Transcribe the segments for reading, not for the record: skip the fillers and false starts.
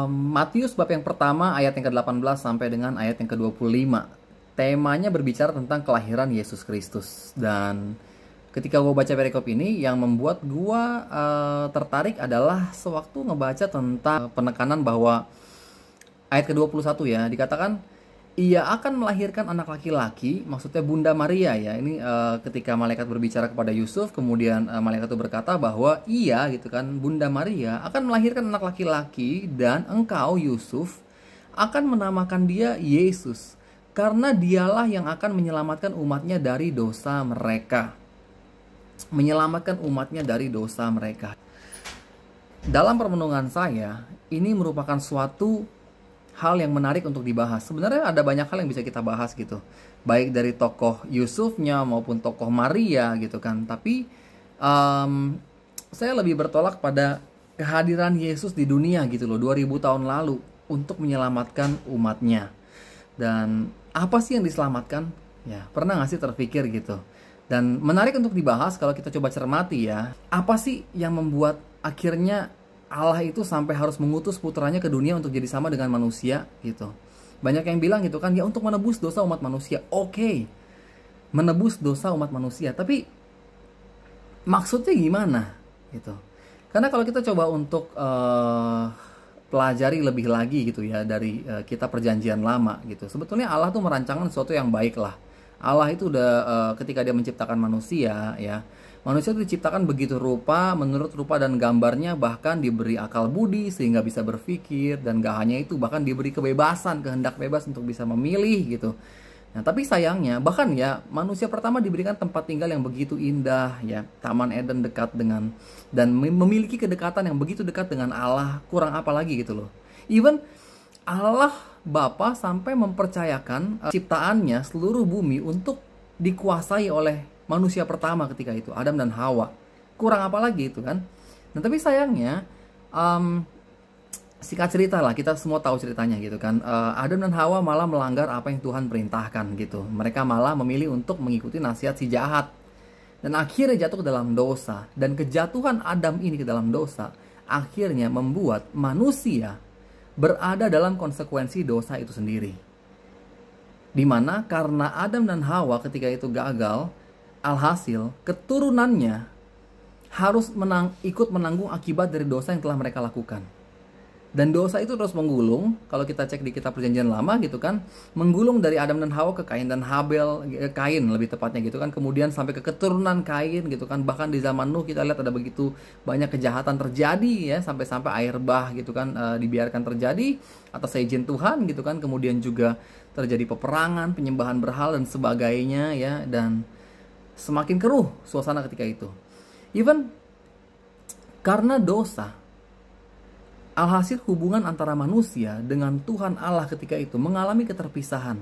Matius bab yang pertama ayat yang ke-18 sampai dengan ayat yang ke-25. Temanya berbicara tentang kelahiran Yesus Kristus. Dan ketika gue baca perikop ini, yang membuat gue tertarik adalah sewaktu ngebaca tentang penekanan bahwa ayat ke-21 ya, dikatakan ia akan melahirkan anak laki-laki, maksudnya Bunda Maria ya. Ini ketika malaikat berbicara kepada Yusuf, kemudian malaikat itu berkata bahwa ia gitu kan, Bunda Maria akan melahirkan anak laki-laki dan engkau Yusuf akan menamakan dia Yesus, karena dialah yang akan menyelamatkan umatnya dari dosa mereka. Menyelamatkan umatnya dari dosa mereka. Dalam permenungan saya, ini merupakan suatu hal yang menarik untuk dibahas. Sebenarnya ada banyak hal yang bisa kita bahas gitu, baik dari tokoh Yusufnya maupun tokoh Maria gitu kan. Tapi saya lebih bertolak pada kehadiran Yesus di dunia gitu loh, 2000 tahun lalu untuk menyelamatkan umatnya. Dan apa sih yang diselamatkan? Ya, pernah gak sih terpikir gitu? Dan menarik untuk dibahas kalau kita coba cermati ya. Apa sih yang membuat akhirnya Allah itu sampai harus mengutus putranya ke dunia untuk jadi sama dengan manusia gitu. Banyak yang bilang gitu kan, ya untuk menebus dosa umat manusia. Oke, menebus dosa umat manusia. Tapi maksudnya gimana gitu? Karena kalau kita coba untuk pelajari lebih lagi gitu ya dari kitab perjanjian lama gitu. Sebetulnya Allah tuh merancangkan sesuatu yang baik lah. Allah itu udah ketika dia menciptakan manusia ya, manusia itu diciptakan begitu rupa, menurut rupa dan gambarnya, bahkan diberi akal budi sehingga bisa berpikir, dan gak hanya itu, bahkan diberi kebebasan, kehendak bebas untuk bisa memilih gitu. Nah, tapi sayangnya bahkan ya manusia pertama diberikan tempat tinggal yang begitu indah ya, Taman Eden dekat dengan, dan memiliki kedekatan yang begitu dekat dengan Allah, kurang apa lagi gitu loh. Even Allah Bapa sampai mempercayakan ciptaannya seluruh bumi untuk dikuasai oleh manusia pertama ketika itu, Adam dan Hawa. Kurang apa lagi itu kan? Nah, tapi sayangnya singkat cerita lah, kita semua tahu ceritanya gitu kan. Adam dan Hawa malah melanggar apa yang Tuhan perintahkan gitu. Mereka malah memilih untuk mengikuti nasihat si jahat, dan akhirnya jatuh ke dalam dosa. Dan kejatuhan Adam ini ke dalam dosa akhirnya membuat manusia berada dalam konsekuensi dosa itu sendiri. Dimana karena Adam dan Hawa ketika itu gagal, alhasil keturunannya harus ikut menanggung akibat dari dosa yang telah mereka lakukan. Dan dosa itu terus menggulung. Kalau kita cek di kitab perjanjian lama gitu kan, menggulung dari Adam dan Hawa ke Kain dan Habel, Kain lebih tepatnya gitu kan, kemudian sampai ke keturunan Kain gitu kan. Bahkan di zaman Nuh kita lihat ada begitu banyak kejahatan terjadi ya, sampai-sampai air bah gitu kan dibiarkan terjadi atas izin Tuhan gitu kan. Kemudian juga terjadi peperangan, penyembahan berhala dan sebagainya ya, dan semakin keruh suasana ketika itu. Even karena dosa, alhasil hubungan antara manusia dengan Tuhan Allah ketika itu mengalami keterpisahan.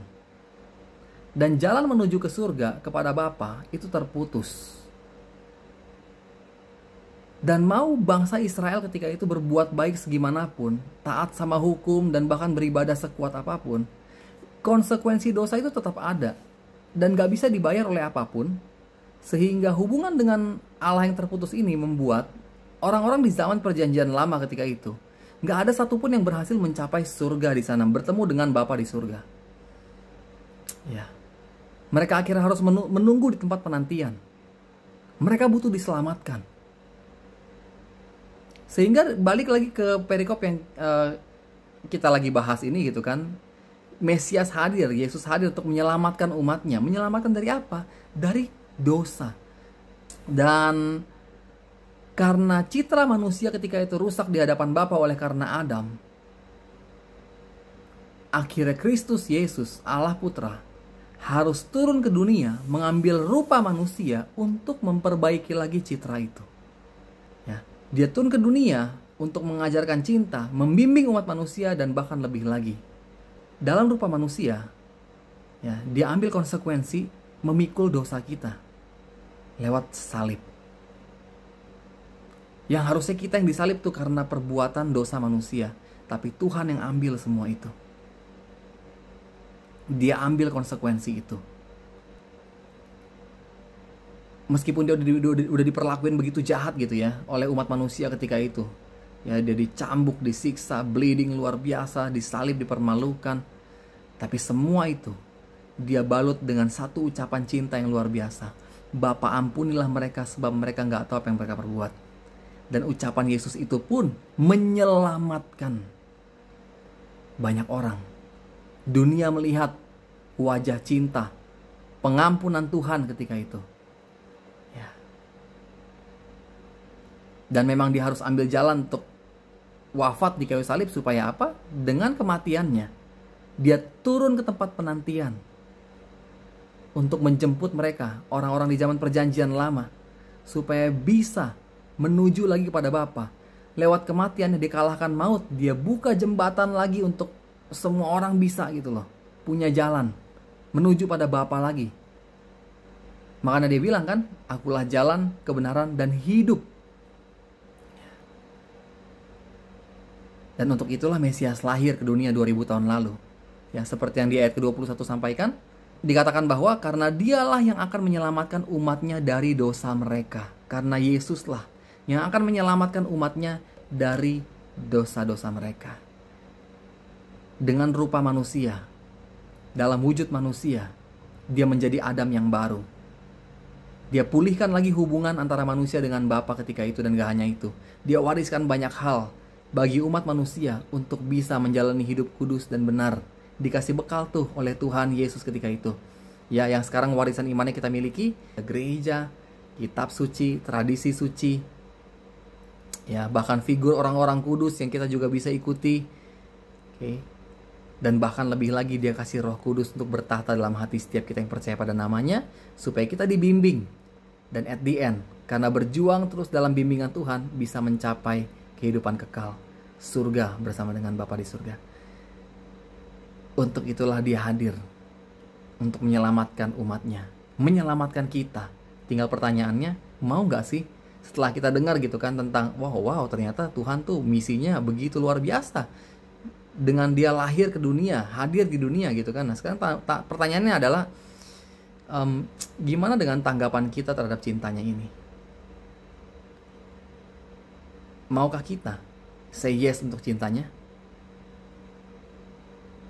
Dan jalan menuju ke surga kepada Bapa itu terputus. Dan mau bangsa Israel ketika itu berbuat baik segimanapun, taat sama hukum dan bahkan beribadah sekuat apapun, konsekuensi dosa itu tetap ada. Dan gak bisa dibayar oleh apapun. Sehingga hubungan dengan Allah yang terputus ini membuat orang-orang di zaman perjanjian lama ketika itu nggak ada satupun yang berhasil mencapai surga di sana, bertemu dengan Bapa di surga. Ya, mereka akhirnya harus menunggu di tempat penantian. Mereka butuh diselamatkan. Sehingga balik lagi ke perikop yang kita lagi bahas ini gitu kan, Mesias hadir, Yesus hadir untuk menyelamatkan umatnya. Menyelamatkan dari apa? Dari dosa. Dan karena citra manusia ketika itu rusak di hadapan Bapa oleh karena Adam, akhirnya Kristus Yesus, Allah Putra, harus turun ke dunia, mengambil rupa manusia untuk memperbaiki lagi citra itu. Ya, dia turun ke dunia untuk mengajarkan cinta, membimbing umat manusia, dan bahkan lebih lagi. Dalam rupa manusia, ya, dia ambil konsekuensi memikul dosa kita lewat salib. Yang harusnya kita yang disalib tuh karena perbuatan dosa manusia, tapi Tuhan yang ambil semua itu. Dia ambil konsekuensi itu. Meskipun dia udah diperlakuin begitu jahat gitu ya oleh umat manusia ketika itu, Ya, dia dicambuk, disiksa, bleeding luar biasa, disalib, dipermalukan. Tapi semua itu dia balut dengan satu ucapan cinta yang luar biasa. Bapa, ampunilah mereka sebab mereka nggak tahu apa yang mereka perbuat. Dan ucapan Yesus itu pun menyelamatkan banyak orang. Dunia melihat wajah cinta, pengampunan Tuhan ketika itu. Ya. Dan memang dia harus ambil jalan untuk wafat di kayu salib supaya apa? Dengan kematiannya, dia turun ke tempat penantian untuk menjemput mereka, orang-orang di zaman perjanjian lama, supaya bisa menuju lagi kepada Bapa. Lewat kematiannya dikalahkan maut, dia buka jembatan lagi untuk semua orang bisa gitu loh, punya jalan menuju pada Bapa lagi. Makanya dia bilang kan, akulah jalan, kebenaran, dan hidup. Dan untuk itulah Mesias lahir ke dunia 2000 tahun lalu. Ya, seperti yang di ayat ke-21 sampaikan, dikatakan bahwa karena dialah yang akan menyelamatkan umatnya dari dosa mereka. Karena Yesuslah yang akan menyelamatkan umatnya dari dosa-dosa mereka. Dengan rupa manusia, dalam wujud manusia, dia menjadi Adam yang baru. Dia pulihkan lagi hubungan antara manusia dengan Bapa ketika itu, dan gak hanya itu. Dia wariskan banyak hal bagi umat manusia untuk bisa menjalani hidup kudus dan benar. Dikasih bekal tuh oleh Tuhan Yesus ketika itu. Ya, yang sekarang warisan imannya kita miliki, gereja, kitab suci, tradisi suci. Ya, bahkan figur orang-orang kudus yang kita juga bisa ikuti. Oke. Dan bahkan lebih lagi dia kasih Roh Kudus untuk bertahta dalam hati setiap kita yang percaya pada namanya, supaya kita dibimbing. Dan at the end, karena berjuang terus dalam bimbingan Tuhan, bisa mencapai kehidupan kekal, surga bersama dengan Bapa di surga. Untuk itulah dia hadir, untuk menyelamatkan umatnya, menyelamatkan kita. Tinggal pertanyaannya, mau gak sih setelah kita dengar gitu kan tentang wow ternyata Tuhan tuh misinya begitu luar biasa, dengan dia lahir ke dunia, hadir di dunia gitu kan. Nah sekarang pertanyaannya adalah gimana dengan tanggapan kita terhadap cintanya ini? Maukah kita say yes untuk cintanya?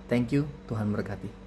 Thank you, Tuhan berkati.